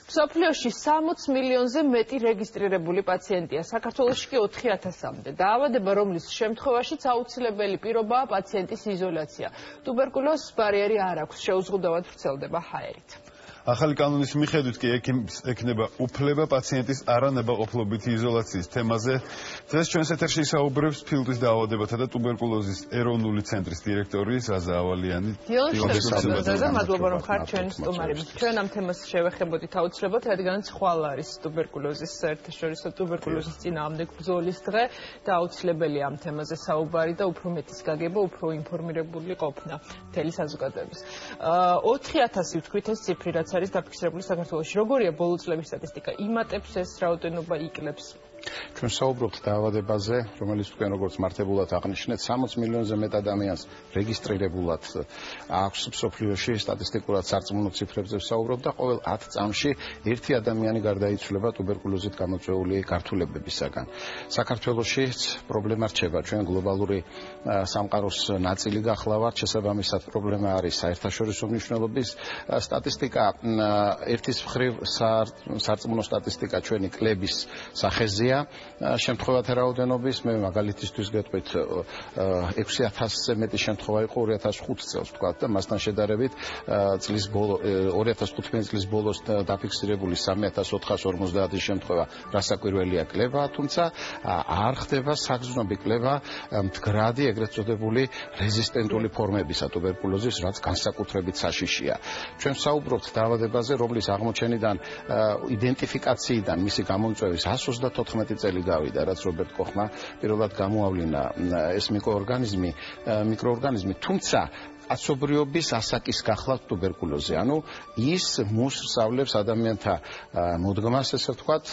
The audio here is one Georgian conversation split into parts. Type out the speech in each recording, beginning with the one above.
მსოფლიოში 60 მილიონზე მეტი რეგისტრირებული პაციენტია, საქართველოში კი 4000-მდე. დაავადება, რომლის შემთხვევაშიც აუცილებელი პირობაა პაციენტის იზოლაცია. ტუბერკულოზის ბარიერი არ აქვს, შეუზღუდავად ვრცელდება ჰაერით. ახალი კანონის მიხედვით კი ექნება უფლება პაციენტის არანებაყოფლობითი იზოლაციის თემაზე. დღეს ჩვენს ეთერში საუბრობს ფილტვის დაავადებათა და ტუბერკულოზის ეროვნული ცენტრის დირექტორი ზაზა ავალიანი. ზაზა, მადლობა რომ ხართ ჩვენი სტუმარი. ჩვენ ამ თემას შევეხებოდით აუცილებლად, რადგანაც ხვალ არის ტუბერკულოზის საერთაშორისო ტუბერკულოზის წინააღმდეგ ბრძოლის დღე და აუცილებელია ამ თემაზე საუბარი და უფრო მეტის გაგება, უფრო ინფორმირებული ყოფნა მთელი საზოგადოების. 4000 ვთქვით ეს ციფრი, რაც არის დაფიქსირებული საქართველოში. როგორია ბოლო წლების სტატისტიკა? იმატებს ეს რაოდენობა, იკლებს? ჩვენ საუბრობთ დაავადებაზე, რომელიც თქვენ როგორც მართებულად აღნიშნეთ, 60 მილიონზე მეტ ადამიანს რეგისტრირებულად აქვს მსოფლიოში, სტატისტიკურად სარწმუნო ციფრებზე ვსაუბრობ და ყოველ 10 წამში ერთი ადამიანი გარდაიცვლება ტუბერკულოზით გამოწვეული ქართველებისაგან. საქართველოშიც პრობლემა რჩება, ჩვენ გლობალური სამყაროს ნაწილი გახლავართ, შესაბამისად პრობლემა არის საერთაშორისო მნიშვნელობის სტატისტიკა, ერთის მხრივ სარწმუნო სტატისტიკა ჩვენი კლების სახეზეა. შემთხვევათა რაოდენობის, მე მაგალითისთვის გეტყვით 6000-ზე მეტი შემთხვევა იყო 2005 წელს თქვა და მასთან შედარებით 2015 წლის ბოლოს დაფიქსირებული 3450 შემთხვევა რასაკვირველია კლება, თუმცა არ ხდება საგრძნობი კლება მდგრადი ეგრეთ წოდებული რეზისტენტული ფორმებისა ტუბერკულოზის, რაც განსაკუთრებით საშიშია. ჩვენ ვსაუბრობთ დაავადებაზე, რომლის აღმოჩენიდან იდენტიფიკაციიდან მისი გამოწვევის 134 წელი გავიდა, რაც რობერტ კოხმა პირველად გამოავლინა ეს მიკროორგანიზმი, თუმცა კაცობრიობის ასაკის გახლავთ ტუბერკულოზი. ანუ ის მოსწავლებს ადამიანთა მოდგმას, ესე ვთქვათ,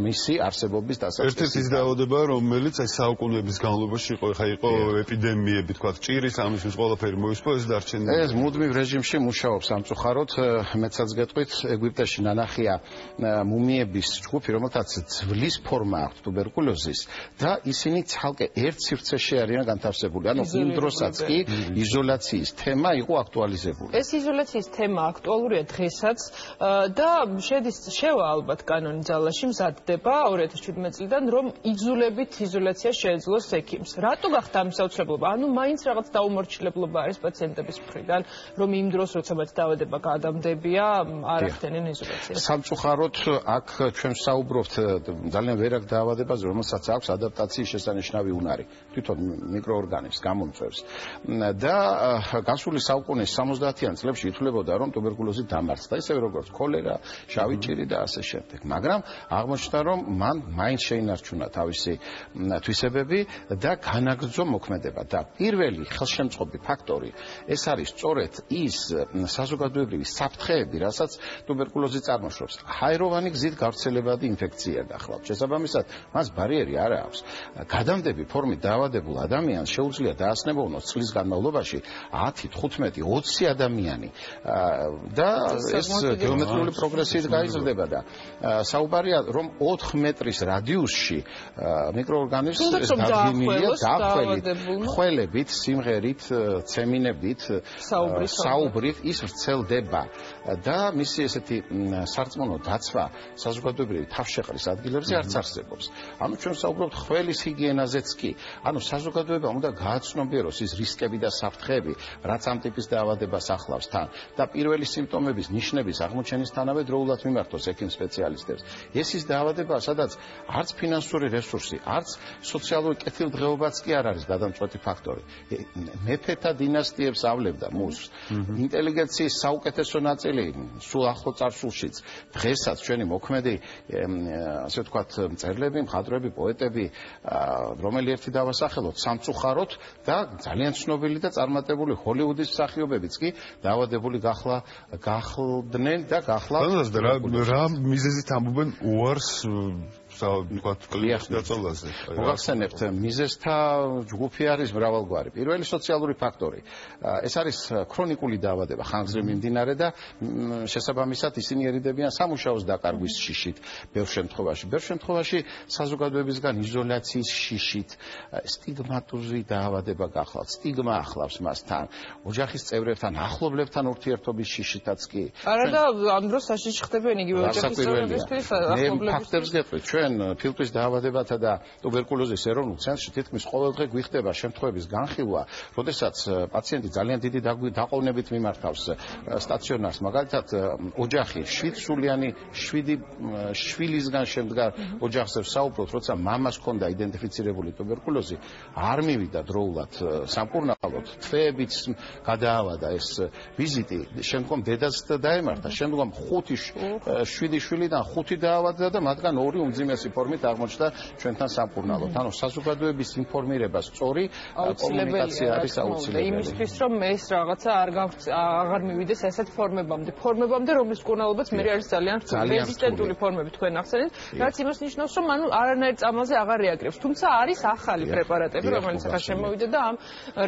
მისი არსებობის დასაწყისში. ერთ-ერთი დაავადება, რომელიც აი საუკუნეების განმავლობაში იყო ეპიდემიები, თქვათ, ჭირის ამისთვის ყველაფერი მოისპო, ეს დარჩენილი. ეს მუდმივ რეჟიმში მუშაობს სამწუხაროდ, მეცაც გეტყვით, ეგვიპტეში ნანახია მუმიების ჯგუფი, რომელთაც ძვლის ფორმა აქვს ტუბერკულოზის და ისინი ცალკე ერთ სივრცეში არიან განთავსებული. ანუ იმ დროსაც კი იზოლაციის თემა იყო აქტუალიზებული. ეს იზოლაციის თემა აქტუალურია დღესაც და შევა ალბათ კანონი ძალაში, მზადდება 2017 წლიდან, რომ იძულებით იზოლაცია შეეძლოს ექიმს. რატო გახდა ამის აუცილებლობა? ანუ მაინც რაღაც დაუმორჩილებლობა არის პაციენტების მხრიდან, რომ იმ დროს, როცა მათ დაავადება გადამდებია, არ ახდენენ იზოლაციას. სამწუხაროდ აქ ჩვენ ვსაუბრობთ ძალიან ვერაგ დაავადებაზე, რომელსაც აქვს ადაპტაციის შესანიშნავი უნარი. თვითონ მიკროორგანიზმს გამომწვევს. და გასული საუკუნის 70-იან წლებში ითვლებოდა, რომ ტუბერკულოზი დამარცხდა, ისევე როგორც ქოლერა, შავი ჭირი და ასე შემდეგ. მაგრამ აღმოჩნდა, რომ მან მაინც შეინარჩუნა თავისი თვისებები და განაგრძო მოქმედება. და პირველი ხელშემწყობი ფაქტორი ეს არის სწორედ ის საზოგადოებრივი საფრთხეები, რასაც ტუბერკულოზი წარმოშობს. ჰაეროვანი გზით გავრცელებადი ინფექცია გახლავთ. შესაბამისად, მას ბარიერი არ აქვს. გადამდები ფორმით დაავადებულ ადამიანს შეუძლია დაასნებოვნოს წლის განმავლობაში 10, 15, 20 ადამიანი და ეს გეომეტრიული პროგრესით გაიზრდება და საუბარია, რომ 4 მეტრის რადიუსში მიკროორგანიზმს დაგვინილია ხველებით, სიმღერით, ცემინებით, საუბრით ის ვრცელდება და მისი ესეთი სარწმუნო დაცვა საზოგადოებრივი თავშეყრის ადგილებზე არც არსებობს. ანუ ჩვენ საუბრობთ ხველის ჰიგიენაზეც კი. ანუ საზოგადოებამ უნდა გააცნობიეროს ის რისკები და საფრთხეები, რაც ამ ტიპის დაავადებას ახლავს თან და პირველი სიმპტომების ნიშნების აღმოჩენისთანავე დროულად მიმართოს ექიმ სპეციალისტებს. ეს ის დაავადებაა, სადაც არც ფინანსური რესურსი, არც სოციალური კეთილდღეობაც კი არ არის გადამწყვეტი ფაქტორი. მეფეთა დინასტიებს ავლებდა მუსს. ინტელიგენციის საუკეთესო ნაწილი სულ ახლო წარსულშიც. დღესაც ჩვენი მოქმედი, ასე ვთქვათ, მწერლები, მხატვრები, პოეტები, რომელი ერთი დავასახელოთ, სამწუხაროდ და ძალიან ცნობილი და წარმატებული ჰოლივუდის მსახიობებიც კი დაავადებული გახლდნენ და გახლავთ. რა მიზეზით ამბობენ უარს ვთქვათ, კლინიკის დაწოლაზე. მოგახსენებთ, მიზეზთა ჯგუფი არის მრავალგვარი. პირველი სოციალური ფაქტორი. ეს არის ქრონიკული დაავადება, ხანგრძლივი მიმდინარე და შესაბამისად ისინი ერიდებიან სამუშაოს დაკარგვის შიშით ბევრ შემთხვევაში საზოგადოებისგან იზოლაციის შიშით, სტიგმატური დაავადება გახლავთ, სტიგმა ახლავს მასთან, ოჯახის წევრებთან, ახლობლებთან ურთიერთობის შიშითაც კი. არა და ამ დროს საშიში ხდებიან იგივე ოჯახის წევრებისთვის, ახლობლებისთვის. ფაქტებს გეტყვით, ჩვენ ფილტვის დაავადებათა და ტუბერკულოზის ეროვნულ ცენტრში თითქმის ყოველდღე გვიხდება შემთხვევების განხილვა, როდესაც პაციენტი ძალიან დიდი დაყოვნებით მიმართავს სტაციონარს, მაგალითად ოჯახი 7 სულიანი 7 შვილისგან შემდგარ ოჯახზე ვსაუბრობთ, როცა მამას ჰქონდა იდენტიფიცირებული ტუბერკულოზი, არ მივიდა დროულად სამკურნალოდ, თვეებიც გადაავადა ეს ვიზიტი, შემდგომ დედას დაემართა, შემდგომ 7 შვილიდან 5 დაავადდა და მათგან 2 უმძიმესი ფორმით აღმოჩნდა ჩვენთან სამკურნალოდ. ანუ საზოგადოების ინფორმირება სწორი კომუნიკაცია არის აუცილებელი. იმისთვის რომ ეს რაღაცა აღარ მივიდეს ასეთ ფორმებამდე, რომლის მკურნალობაც მე არის ძალიან რთული, რეზისტენტული ფორმები თქვენ ახსენეთ, რაც იმას ნიშნავს, რომ ანუ არანაირ წამალზე აღარ რეაგირებს. თუმცა არის ახალი პრეპარატები, რომელიც ახლა შემოვიდა და ამ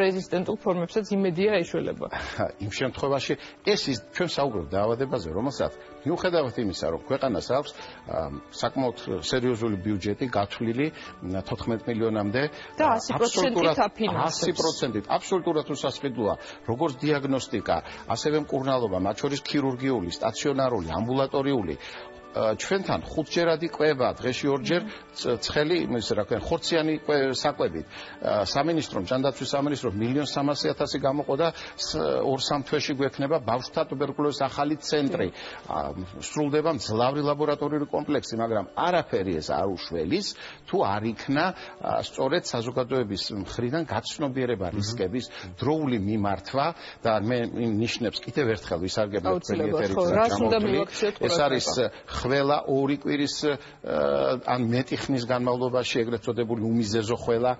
რეზისტენტულ ფორმებსაც იმედია ეშველება. იმ შემთხვევაში ეს ჩვენ საუბრობთ დაავადებაზე, რომელსაც მიუხედავად იმისა, რომ ქვეყანას აქვს საკმაოდ სერიოზული ბიუჯეტი გათვლილი 14 მილიონამდე და 100%-ით აფინანსებს. 100%-ით აბსოლუტურად უსასყიდოა, როგორც დიაგნოსტიკა, ასევე მკურნალობა, მათ შორის ქირურგიული, სტაციონარული, ამბულატორიული. ჩვენთან 5ჯერადი კვება, დღეში 2ჯერ ცხელი, ხორციანი საკვებით. სამინისტრომ, ჯანდაცვის სამინისტრომ 1.3 მილიონ გამოყო და 2-3 თვეში გვექნება ბავშვთა ტუბერკულოზის ახალი ცენტრი. სრულდება მძლავრი ლაბორატორიული კომპლექსი, მაგრამ არაფერი ეს არ უშველის, თუ არ იქნა სწორედ საზოგადოების მხრიდან გაცნობიერება რისკების დროული მიმართვა და მე ნიშნებს კიდევ ერთხელ ვისარგებლებ თქვენი ეთერით. ეს არის ხველა 2 კვირის ან მეტი ხნის განმავლობაში ეგრეთ წოდებული უმიზეზო ხველა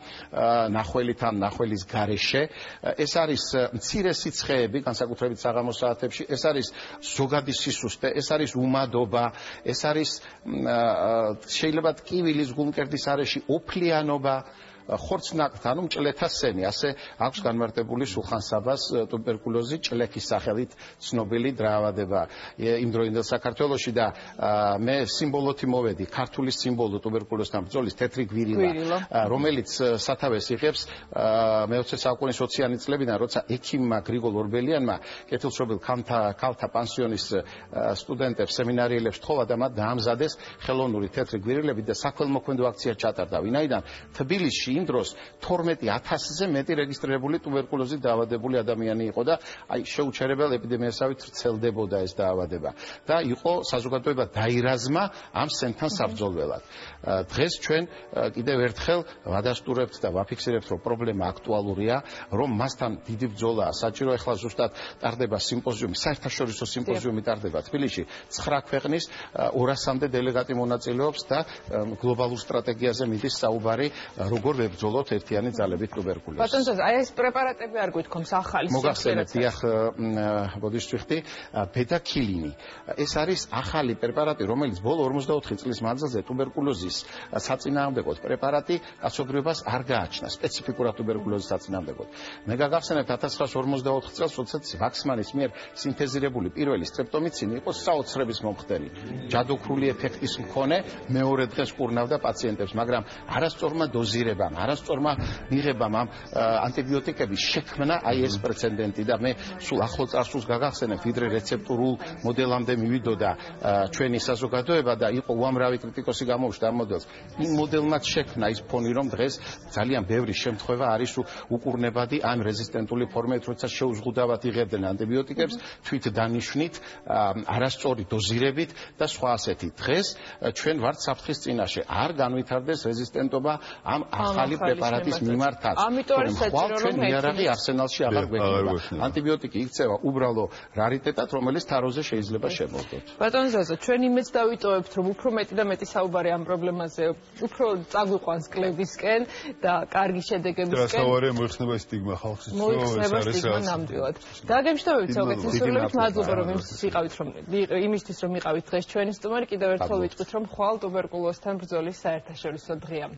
ნახველით ან ნახველის გარეშე. ეს არის მცირე სიცხეები, განსაკუთრებით საღამოს საათებში, ეს არის ზოგადი სისუსტე, ეს არის უმადობა, ეს არის შეიძლება ტკივილის გულმკერდის არეში ოფლიანობა, ხორცნაყთა, ანუ მჭლეთა სენი, ასე აქვს განმარტებული სულხან-საბას ტუბერკულოზი ჭლექის სახელით ცნობილი დაავადება იმ დროინდელ საქართველოში და მე სიმბოლოთი მოვედი, ქართული სიმბოლო ტუბერკულოზთან ბრძოლის თეთრი გვირილა, რომელიც სათავეს იღებს მე-20 საუკუნის 20-იანი წლებიდან, როცა ექიმმა გრიგოლ ორბელიანმა კეთილშობილ ქალთა პანსიონის სტუდენტებს, სემინარიელებს თხოვა და მათ დაამზადეს ხელოვნური თეთრი გვირილები და საქველმოქმედო აქცია ჩატარდა, ვინაიდან თბილისში იმ დროს 12,000-ზე მეტი რეგისტრირებული ტუბერკულოზით დაავადებული ადამიანი იყო და აი შეუჩერებელ ეპიდემიასავით ვრცელდებოდა ეს დაავადება და იყო საზოგადოება დაირაზმა ამ სენთან საბრძოლველად. დღეს ჩვენ კიდევ ერთხელ ვადასტურებთ და ვაფიქსირებთ, რომ პრობლემა აქტუალურია, რომ მასთან დიდი ბრძოლაა საჭირო. ეხლა ზუსტად ტარდება სიმპოზიუმი, საერთაშორისო სიმპოზიუმი ტარდება თბილისში, 9 ქვეყნის 200-მდე დელეგატი მონაწილეობს და გლობალურ სტრატეგიაზე მიდის საუბარი, როგორ ვებრძოლოთ ერთიანი ძალებით ტუბერკულოზს. ბატონო, აი ეს პრეპარატები არ გვითქვამს ახალი მოგახსენებთ, დიახ, ბოდიშჩიხტი, ბედაქილინი. ეს არის ახალი პრეპარატი, რომელიც ბოლო 44 წლის მანძილზე ტუბერკულოზის საწინააღმდეგო პრეპარატი კაცობრიობას არ გააჩნდა, სპეციფიკურად ტუბერკულოზის საწინააღმდეგოდ. მე გაგახსენებთ 1944 წელს, როდესაც ვაქსმანის მიერ სინთეზირებული პირველი სტრეპტომიცინი იყო საოცრების მომხდარი. ჯადოქრული ეფექტის მქონე, მეორე დღეს კურნავდა პაციენტებს, მაგრამ არასწორმა დოზირებამ, არასწორმა მიღებამ ამ ანტიბიოტიკების შექმნა აი ეს პრეცედენტი და მე სულ ახლო წარსულს გაგახსენებ, ვიდრე რეცეპტურულ მოდელამდე მივიდოდა ჩვენი საზოგადოება და იყო უამრავი კრიტიკოსი გამოუშვდა ამ მოდელს. იმ მოდელმაც შექმნა ის ფონი, რომ დღეს ძალიან ბევრი შემთხვევა არის უკურნებადი ამ რეზისტენტული ფორმებით, როცა შეუზღუდავად იღებდნენ ანტიბიოტიკებს, თვით დანიშვნით, არასწორი დოზირებით და სხვა ასეთი. დღეს ჩვენ ვართ საფრთხის წინაშე. არ განვითარდეს რეზისტენტობა ამ ახალ ახალი პრეპარატის მიმართაც. ამიტომ არის საჭირო რომ იარაღი არსენალში აღარ გვექნება. ანტიბიოტიკი იქცევა უბრალო რარიტეტად, რომელიც თაროზე შეიძლება შემოვდოთ. ბატონ ზაზა, ჩვენ იმედს დავიტოვებთ, რომ უფრო მეტი და მეტი საუბარი ამ პრობლემაზე უფრო წაგვიყვანს კლებისკენ და კარგი შედეგებისკენ. დასავარია მოიხსნება სტიგმა ხალხის, მოიხსნება სტიგმა ნამდვილად. დაგემშვიდობებით საუკეთესობებით, მადლობა რომ იმისთვის რომ იყავით დღეს ჩვენი სტუმარი, კიდევ ერთხელ ვიტყვით რომ ხვალ ტუბერკულოზთან ბრძოლის საერთაშორისო დღეა.